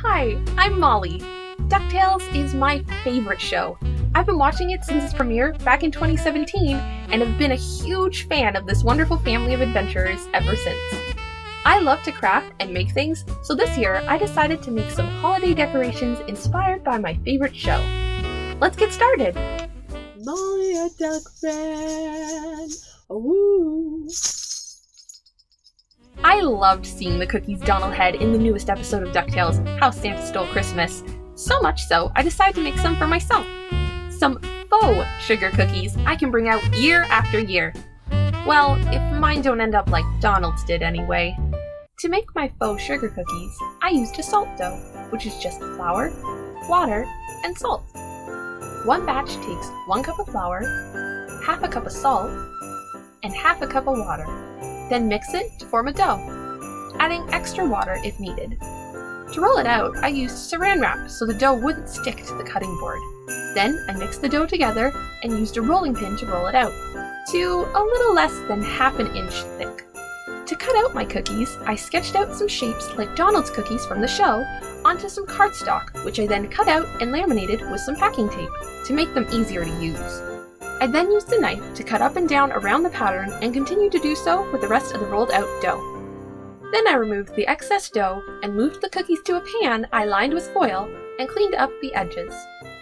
Hi, I'm Molly. DuckTales is my favorite show. I've been watching it since its premiere back in 2017 and have been a huge fan of this wonderful family of adventurers ever since. I love to craft and make things, so this year I decided to make some holiday decorations inspired by my favorite show. Let's get started! Molly A DuckFan! Woo! I loved seeing the cookies Donald had in the newest episode of DuckTales, How Santa Stole Christmas. So much so, I decided to make some for myself. Some faux sugar cookies I can bring out year after year. Well, if mine don't end up like Donald's did anyway. To make my faux sugar cookies, I used a salt dough, which is just flour, water, and salt. One batch takes 1 cup of flour, half a cup of salt, and half a cup of water. Then mix it to form a dough, adding extra water if needed. To roll it out, I used saran wrap so the dough wouldn't stick to the cutting board. Then I mixed the dough together and used a rolling pin to roll it out, to a little less than ½ an inch thick. To cut out my cookies, I sketched out some shapes like Donald's cookies from the show onto some cardstock, which I then cut out and laminated with some packing tape to make them easier to use. I then used a knife to cut up and down around the pattern and continued to do so with the rest of the rolled out dough. Then I removed the excess dough and moved the cookies to a pan I lined with foil and cleaned up the edges.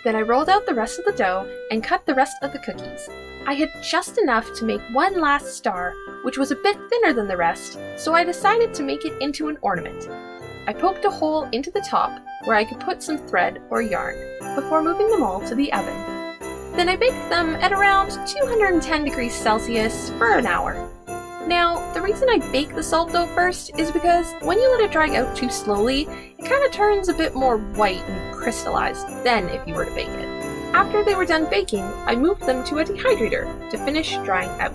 Then I rolled out the rest of the dough and cut the rest of the cookies. I had just enough to make one last star, which was a bit thinner than the rest, so I decided to make it into an ornament. I poked a hole into the top where I could put some thread or yarn, before moving them all to the oven. Then I baked them at around 210 degrees Celsius for an hour. Now, the reason I bake the salt dough first is because when you let it dry out too slowly, it kind of turns a bit more white and crystallized than if you were to bake it. After they were done baking, I moved them to a dehydrator to finish drying out.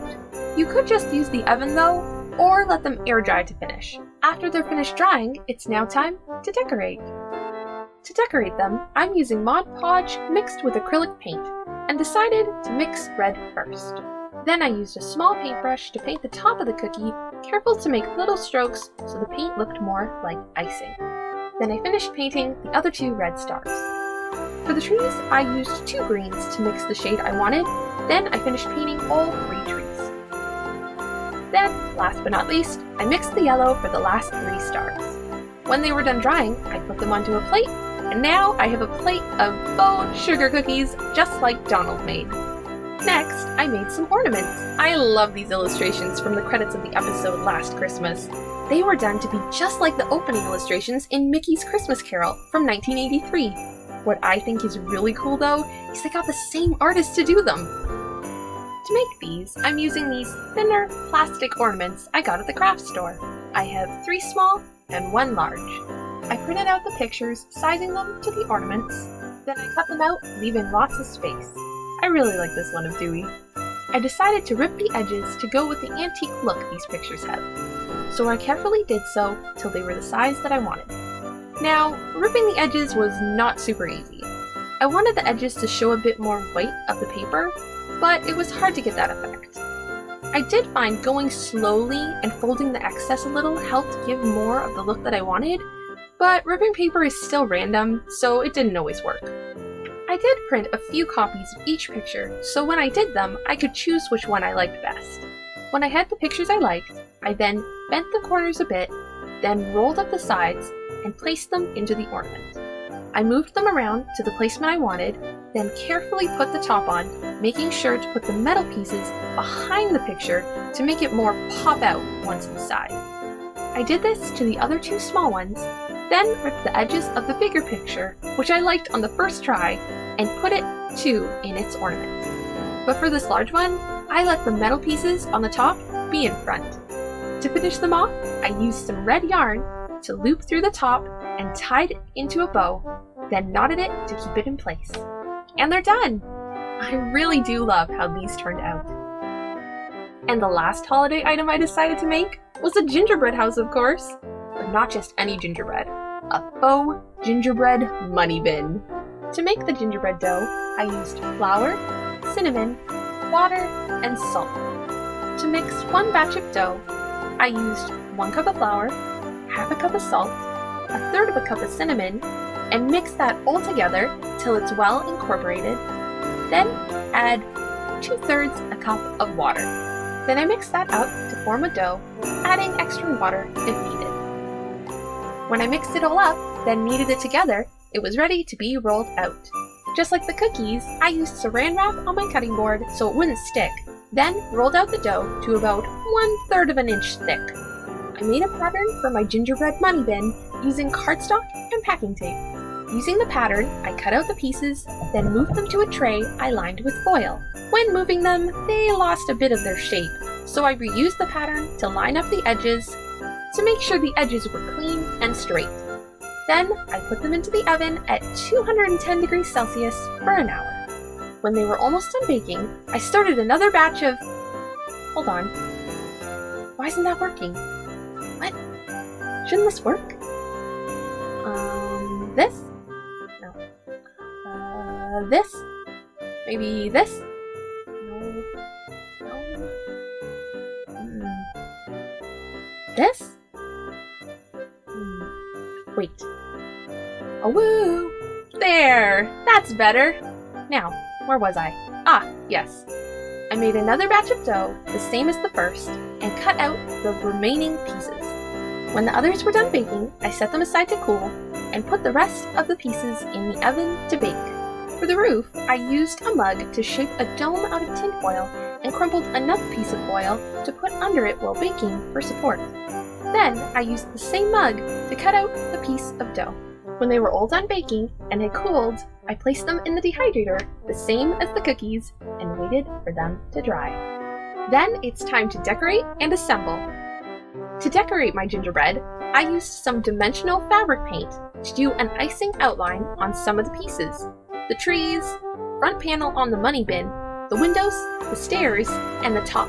You could just use the oven though, or let them air dry to finish. After they're finished drying, it's now time to decorate. To decorate them, I'm using Mod Podge mixed with acrylic paint, and decided to mix red first. Then I used a small paintbrush to paint the top of the cookie, careful to make little strokes so the paint looked more like icing. Then I finished painting the other 2 red stars. For the trees, I used 2 greens to mix the shade I wanted, then I finished painting all 3 trees. Then, last but not least, I mixed the yellow for the last 3 stars. When they were done drying, I put them onto a plate, and now I have a plate of faux sugar cookies just like Donald made. Next, I made some ornaments. I love these illustrations from the credits of the episode last Christmas. They were done to be just like the opening illustrations in Mickey's Christmas Carol from 1983. What I think is really cool though, is they got the same artist to do them. To make these, I'm using these thinner plastic ornaments I got at the craft store. I have 3 small and 1 large. I printed out the pictures, sizing them to the ornaments. Then I cut them out, leaving lots of space. I really like this one of Dewey. I decided to rip the edges to go with the antique look these pictures have. So I carefully did so till they were the size that I wanted. Now, ripping the edges was not super easy. I wanted the edges to show a bit more weight of the paper, but it was hard to get that effect. I did find going slowly and folding the excess a little helped give more of the look that I wanted, but ripping paper is still random, so it didn't always work. I did print a few copies of each picture, so when I did them, I could choose which one I liked best. When I had the pictures I liked, I then bent the corners a bit, then rolled up the sides, and placed them into the ornament. I moved them around to the placement I wanted, then carefully put the top on, making sure to put the metal pieces behind the picture to make it more pop out once inside. I did this to the other 2 small ones, then ripped the edges of the bigger picture, which I liked on the first try, and put it too in its ornament. But for this large one, I let the metal pieces on the top be in front. To finish them off, I used some red yarn to loop through the top and tied it into a bow, then knotted it to keep it in place. And they're done! I really do love how these turned out. And the last holiday item I decided to make was a gingerbread house, of course. But not just any gingerbread, a faux gingerbread money bin. To make the gingerbread dough, I used flour, cinnamon, water, and salt. To mix 1 batch of dough, I used 1 cup of flour, half a cup of salt, 1/3 of a cup of cinnamon and mix that all together till it's well incorporated. Then add 2/3 a cup of water. Then I mix that up to form a dough, adding extra water if needed. When I mixed it all up, then kneaded it together, it was ready to be rolled out. Just like the cookies, I used saran wrap on my cutting board so it wouldn't stick, then rolled out the dough to about 1/3 of an inch thick. I made a pattern for my gingerbread money bin using cardstock and packing tape. Using the pattern, I cut out the pieces, then moved them to a tray I lined with foil. When moving them, they lost a bit of their shape, so I reused the pattern to line up the edges to make sure the edges were clean and straight. Then I put them into the oven at 210 degrees Celsius for an hour. When they were almost done baking, I started another batch of... Hold on. Why isn't that working? What? Shouldn't this work? This? No. This? Maybe this? No. This? Wait. Oh, woo! There! That's better! Now, where was I? Ah, yes. I made another batch of dough, the same as the first, and cut out the remaining pieces. When the others were done baking, I set them aside to cool, and put the rest of the pieces in the oven to bake. For the roof, I used a mug to shape a dome out of tin foil and crumpled another piece of foil to put under it while baking for support. Then I used the same mug to cut out the piece of dough. When they were all done baking and had cooled, I placed them in the dehydrator, the same as the cookies, and waited for them to dry. Then it's time to decorate and assemble. To decorate my gingerbread, I used some dimensional fabric paint to do an icing outline on some of the pieces. The trees, front panel on the money bin, the windows, the stairs, and the top.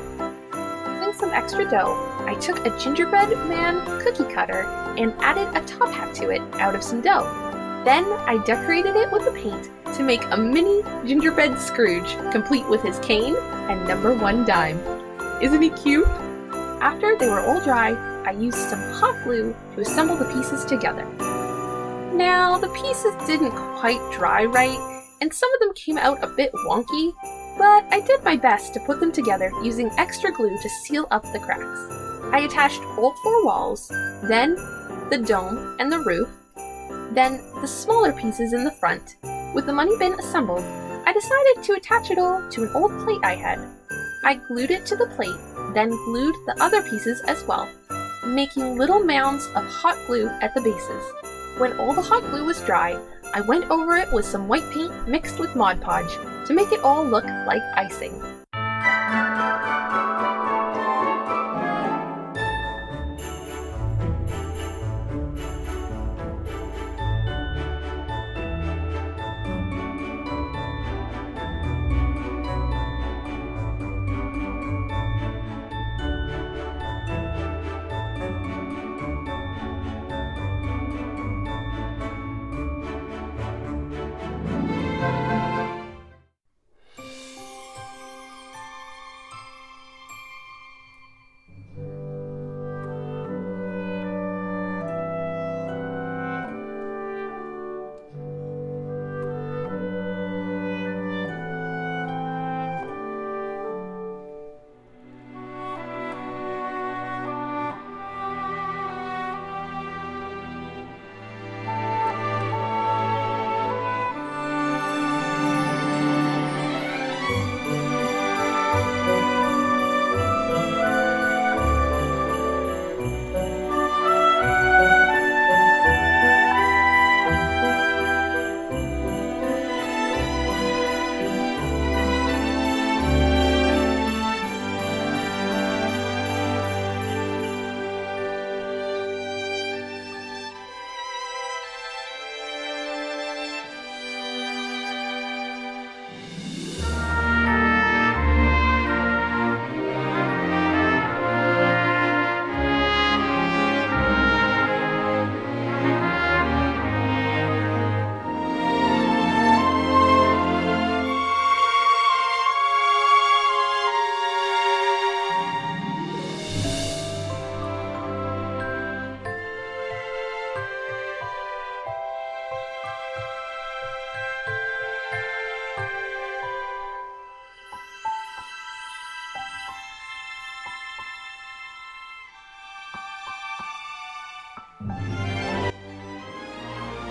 Using some extra dough, I took a gingerbread man cookie cutter and added a top hat to it out of some dough. Then I decorated it with the paint to make a mini gingerbread Scrooge, complete with his cane and number 1 dime. Isn't he cute? After they were all dry, I used some hot glue to assemble the pieces together. Now, the pieces didn't quite dry right, and some of them came out a bit wonky, but I did my best to put them together using extra glue to seal up the cracks. I attached all 4 walls, then the dome and the roof, then the smaller pieces in the front. With the money bin assembled, I decided to attach it all to an old plate I had. I glued it to the plate, then glued the other pieces as well, making little mounds of hot glue at the bases. When all the hot glue was dry, I went over it with some white paint mixed with Mod Podge to make it all look like icing.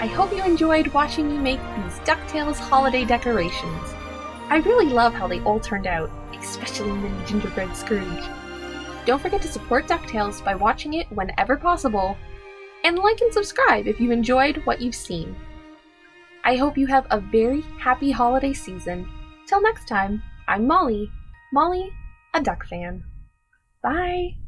I hope you enjoyed watching me make these DuckTales Holiday Decorations. I really love how they all turned out, especially Mini Gingerbread Scrooge. Don't forget to support DuckTales by watching it whenever possible, and like and subscribe if you enjoyed what you've seen. I hope you have a very happy holiday season. Till next time, I'm Molly A DuckFan. Bye!